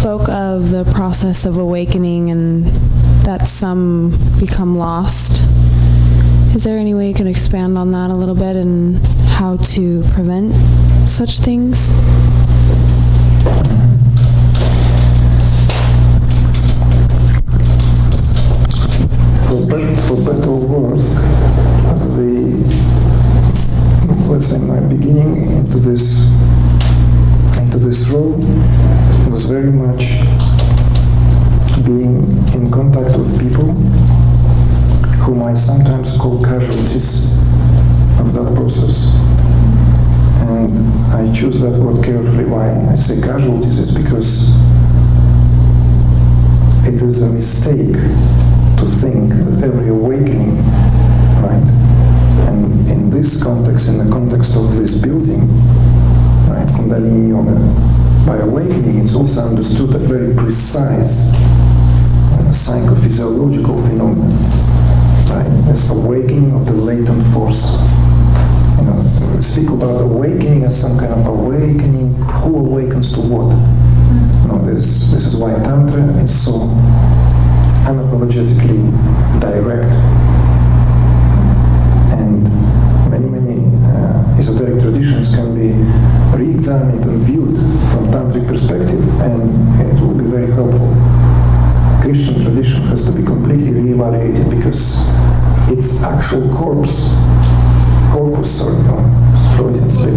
spoke of the process of awakening and that some become lost. Is there any way you can expand on that a little bit and how to prevent such things? For better or worse, let's say my beginning into this role was very much being in contact with people whom I sometimes call casualties of that process. And I choose that word carefully. Why I say casualties is because it is a mistake to think that every awakening, right, and in this context, in the context of this building, right, Kundalini Yoga, by awakening it's also understood a very precise psychophysiological phenomenon, right? It's awakening of the latent force. You know, we speak about awakening as some kind of awakening. Who awakens to what? You know, this is why Tantra is so unapologetically direct. And many esoteric traditions can be re-examined and viewed from tantric perspective, and it will be very helpful. Christian tradition has to be completely re-evaluated because its actual corpus, sorry, Freudian slip.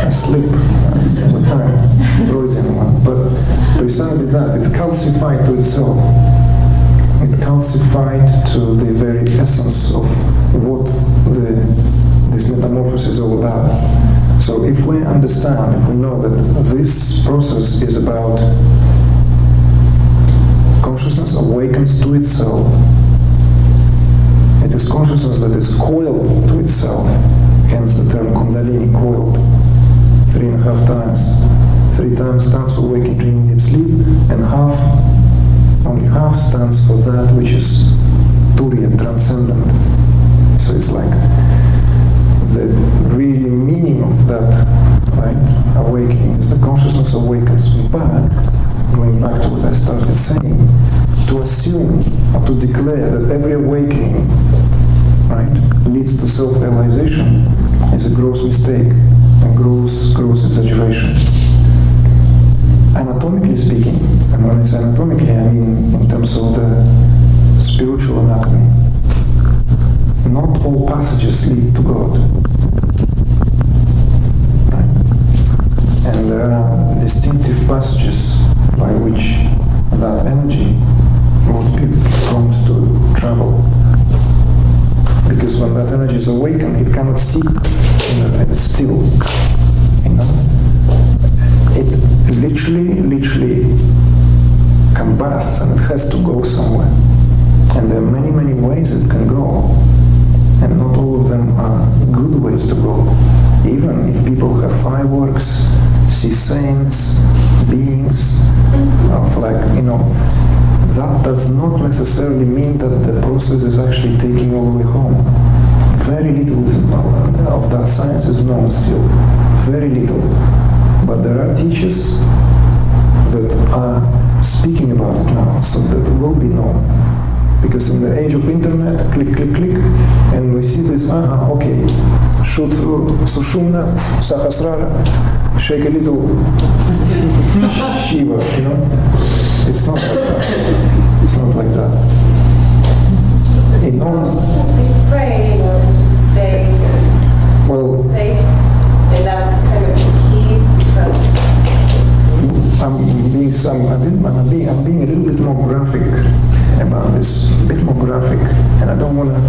A slip at the time, Freudian one, but precisely that, it calcified to itself. It calcified to the very essence of what this metamorphosis is all about. So if we understand, if we know that this process is about consciousness awakens to itself, it is consciousness that is coiled to itself, hence the term Kundalini, coiled, 3.5 times. 3 times stands for waking, dreaming, deep sleep, and only half stands for that which is Turiya, transcendent. So it's like the really meaning of that, right, awakening is the consciousness awakens. But, going back to what I started saying, to assume or to declare that every awakening, right, leads to self-realization is a gross mistake, a gross exaggeration. Anatomically speaking, and when I say anatomically, I mean in terms of the spiritual anatomy, not all passages lead to God. Right? And there are distinctive passages by which that energy would be prompt to travel. Because when that energy is awakened, it cannot sit still. You know? It literally combusts, and it has to go somewhere. And there are many ways it can go. And not all of them are good ways to go. Even if people have fireworks, see saints, beings, that does not necessarily mean that the process is actually taking all the way home. Very little of that science is known still. Very little. But there are teachers that are speaking about it now, so that will be known. Because in the age of internet, click, and we see this, okay, shoot through Sushumna, Sahasrara, shake a little Shiva, you know? It's not like that. It's not like that. They pray in order to stay safe, and that's kind of the key, because I'm being a little bit more graphic about this, a bit more graphic, and I don't want to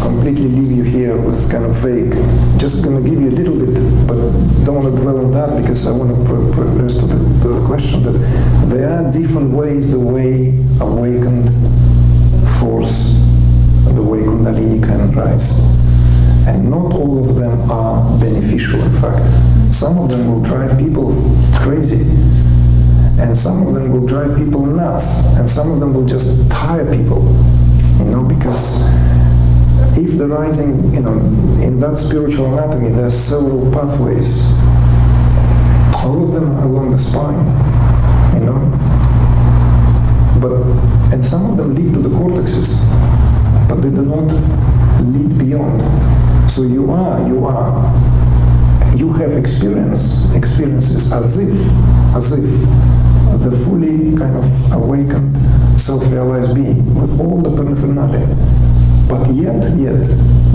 completely leave you here with kind of vague. Just going to give you a little bit, but don't want to dwell on that because I want to progress to the question that there are different ways the way awakened force, the way Kundalini can rise. And not all of them are beneficial, in fact. Some of them will drive people crazy. And some of them will drive people nuts. And some of them will just tire people. You know, because if the rising, in that spiritual anatomy, there are several pathways. All of them are along the spine, and some of them lead to the cortexes, but they do not lead beyond. So you have experiences as if the fully kind of awakened, self-realized being with all the paraphernalia. But yet,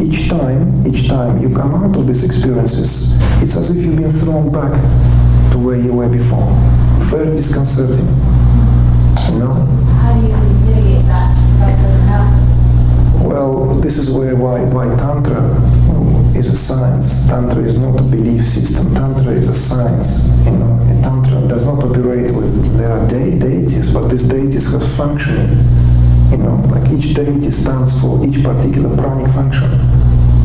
each time you come out of these experiences, it's as if you've been thrown back to where you were before. Very disconcerting, How do you mitigate that? That doesn't happen. Well, this is why Tantra is a science. Tantra is not a belief system. Tantra is a science. And Tantra does not operate with, there are deities, but these deities have functioning. Like each deity stands for each particular pranic function.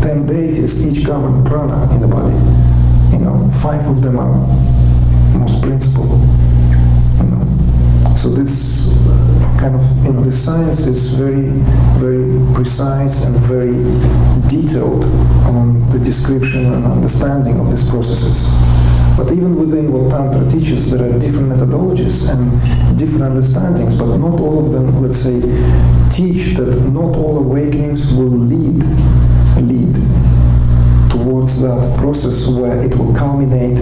10 deities each govern prana in the body. 5 of them are most principal. So this kind of, this science is very, very precise and very detailed on the description and understanding of these processes. But even within what Tantra teaches, there are different methodologies and different understandings, but not all of them, let's say, teach that not all awakenings will lead towards that process where it will culminate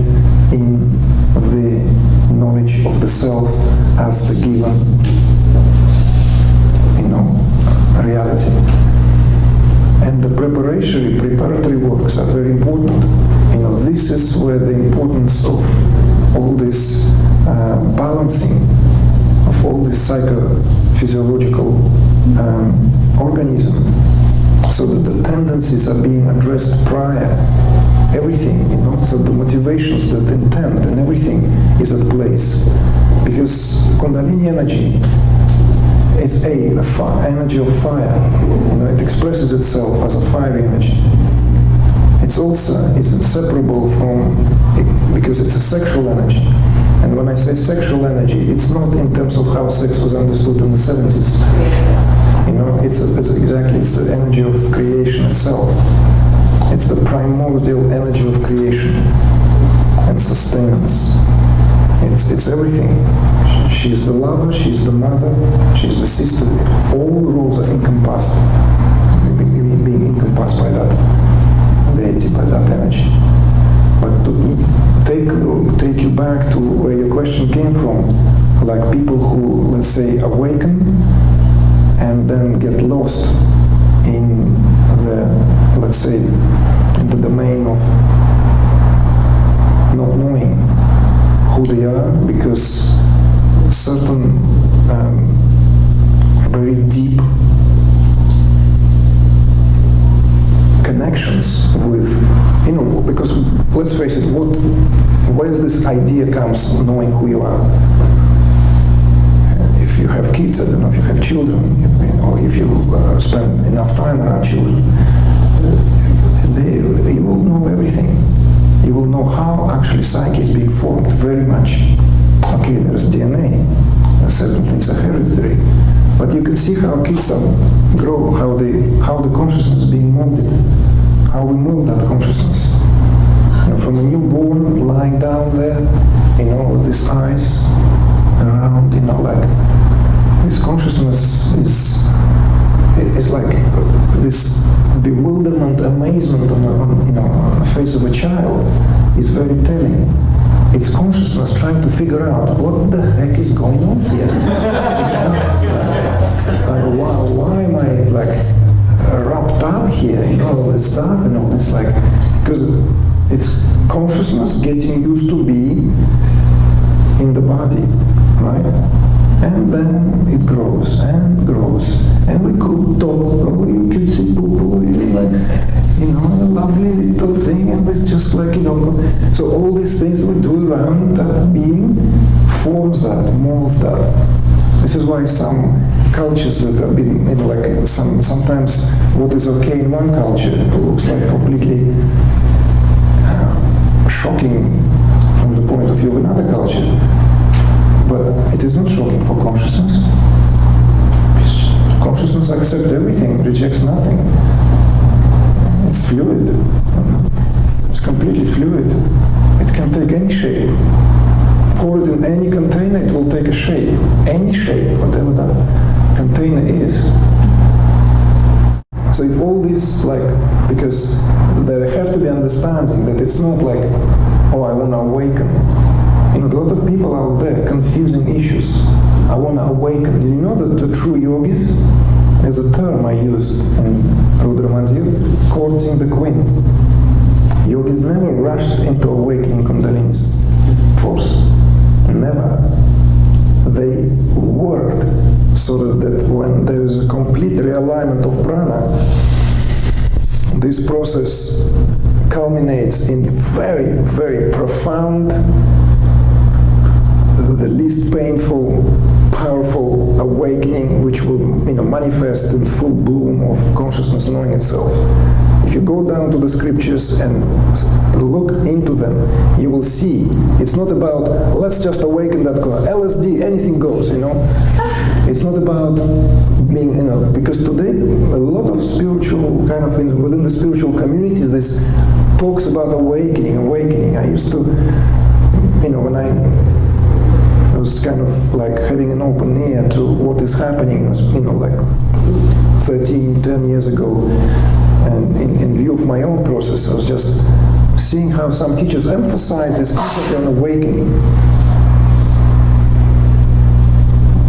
in the knowledge of the self as the given, reality. And the preparatory works are very important. This is where the importance of all this balancing of all this psychophysiological organism, so that the tendencies are being addressed prior. Everything, so the motivations, the intent, and everything is at place. Because Kundalini energy is energy of fire. It expresses itself as a fiery energy. It's inseparable from, because it's a sexual energy. And when I say sexual energy, it's not in terms of how sex was understood in the 70s. It's the energy of creation itself. It's the primordial energy of creation and sustenance. It's everything. She's the lover, she's the mother, she's the sister. All the roles are encompassed, being encompassed by that deity, by that energy. But to take you back to where your question came from, like people who, let's say, awaken and then get lost in the, let's say, in the domain of not knowing who they are, because certain very deep connections with, because let's face it, where does this idea comes, knowing who you are? If you have kids, I don't know, if you have children, or if you spend enough time around children, you will know everything. You will know how actually psyche is being formed very much. Okay, there's DNA, certain things are hereditary, but you can see how kids grow, how the consciousness is being molded, how we mold that consciousness. From a newborn lying down there, with his eyes around, like this consciousness is like this bewilderment, amazement on the face of a child is very telling. It's consciousness trying to figure out what the heck is going on here. Why am I wrapped up here? All this stuff and all this because it's consciousness getting used to be in the body, right? And then it grows and grows, and we could talk, we could see poo-poo, a lovely little thing, and it's just so all these things we do around that being forms that, molds that. This is why some cultures that have been, sometimes what is okay in one culture looks like completely shocking from the point of view of another culture. But it is not shocking for consciousness. Consciousness accepts everything, rejects nothing. It's fluid. It's completely fluid. It can take any shape. Pour it in any container, it will take a shape. Any shape, whatever that container is. So if all this, because there have to be understanding that it's not like, oh, I want to awaken. A lot of people out there confusing issues. I want to awaken. You know that the true yogis, there's a term I used in Rudra Mandir, courting the queen. Yogis never rushed into awakening Kundalini's force. Never. They worked so that when there is a complete realignment of prana, this process culminates in very, very profound, the least painful, powerful awakening, which will manifest in full bloom of consciousness knowing itself. If you go down to the scriptures and look into them, you will see it's not about let's just awaken that LSD, anything goes, It's not about being, because today a lot of spiritual within the spiritual communities, this talks about awakening. I used to, when I was kind of like having an open ear to what is happening, 10 years ago. And in view of my own process, I was just seeing how some teachers emphasize this concept of awakening.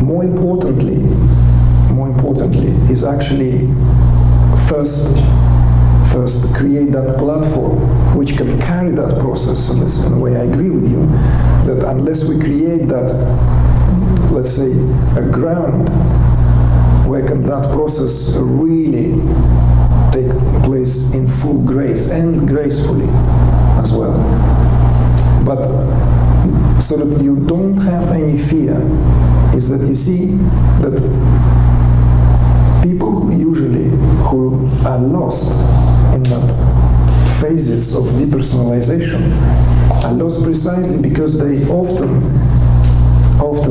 More importantly, is actually first create that platform which can carry that process. In a way, I agree with you that unless we create that, let's say, a ground where can that process really take place in full grace and gracefully as well. But so that you don't have any fear, is that you see that people usually who are lost in that phases of depersonalization are lost precisely because they often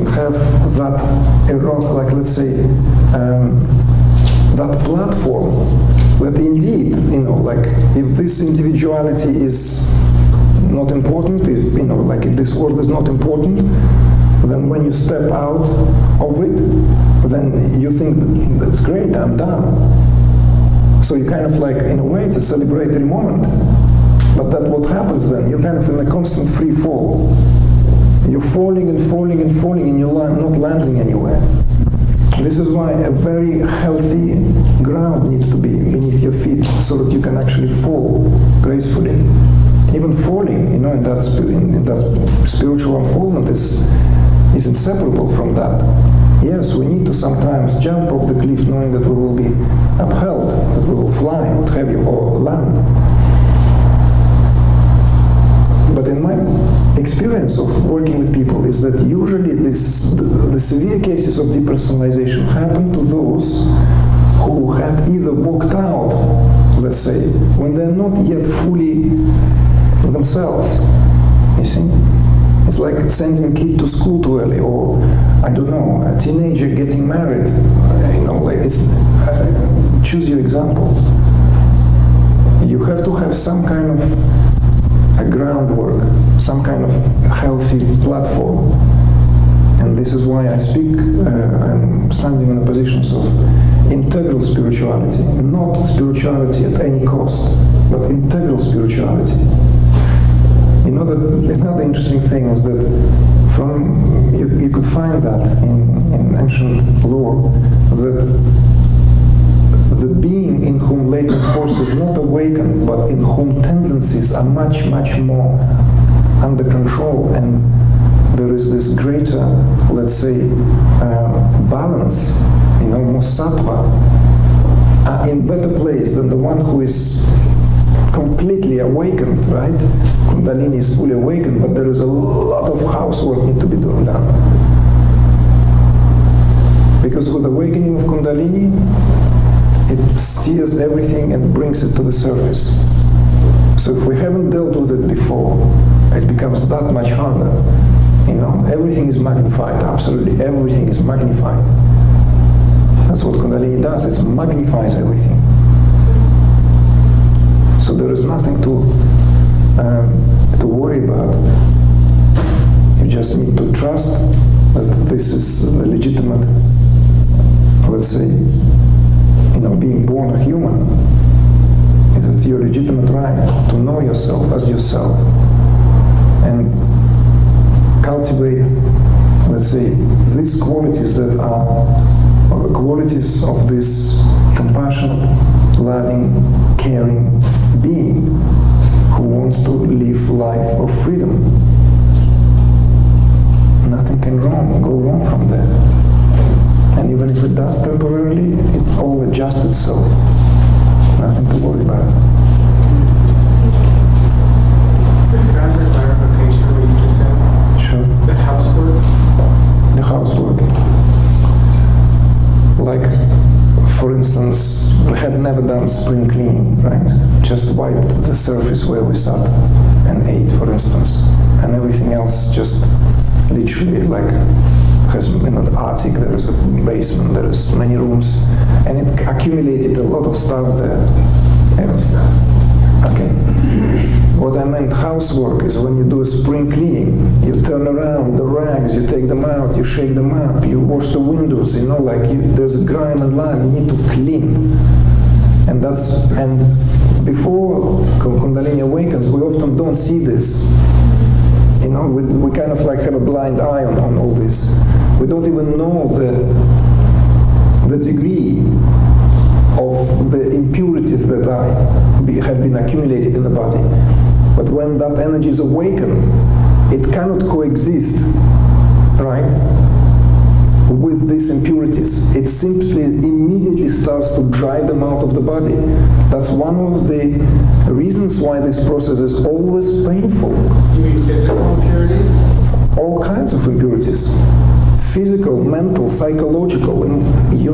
have that, let's say, that platform that indeed, if this individuality is not important, if this world is not important, then when you step out of it, then you think that's great, I'm done. So you kind of in a way, it's a celebratory moment. But that what happens then, you're kind of in a constant free fall. You're falling and falling and falling, and you're not landing anywhere. This is why a very healthy ground needs to be beneath your feet so that you can actually fall gracefully. Even falling, in that spiritual unfoldment is inseparable from that. Yes, we need to sometimes jump off the cliff knowing that we will be upheld, that we will fly, what have you, or land. But in my experience of working with people is that usually the severe cases of depersonalization happen to those who had either walked out, let's say, when they're not yet fully themselves. You see? It's like sending a kid to school too early, or, I don't know, a teenager getting married. Choose your example. You have to have some kind of a groundwork, some kind of healthy platform. And this is why I speak, I'm standing in the positions of integral spirituality, not spirituality at any cost, but integral spirituality. Another interesting thing is that you could find that in ancient lore, that the being in whom latent force is not awakened, but in whom tendencies are much, much more under control, and there is this greater, let's say, balance, more sattva, are in better place than the one who is completely awakened, right? Kundalini is fully awakened, but there is a lot of housework need to be done. Because with awakening of Kundalini, it steers everything and brings it to the surface. So if we haven't dealt with it before, it becomes that much harder. Everything is magnified, absolutely everything is magnified. That's what Kundalini does, it magnifies everything. So there is nothing to worry about. You just need to trust that this is the legitimate, let's say, being born a human is that your legitimate right to know yourself as yourself and cultivate, let's say, these qualities that are the qualities of this compassionate, loving, caring being who wants to live life of freedom. Nothing can go wrong from there. And even if it does temporarily, it all adjusts itself. Nothing to worry about. Can I ask a clarification of what you just said? Sure. The housework? The housework. Like, for instance, we had never done spring cleaning, right? Just wiped the surface where we sat and ate, for instance. And everything else just literally like has in an attic, there is a basement, there is many rooms, and it accumulated a lot of stuff there. Okay. What I meant housework is when you do a spring cleaning, you turn around the rags, you take them out, you shake them up, you wash the windows, there's a grime and lime, you need to clean. And before Kundalini awakens, we often don't see this. We kind of like have a blind eye on all this. We don't even know the degree of the impurities that have been accumulated in the body. But when that energy is awakened, it cannot coexist, right, with these impurities. It simply immediately starts to drive them out of the body. That's one of the reasons why this process is always painful. You mean physical impurities? All kinds of impurities. Physical, mental, psychological, and you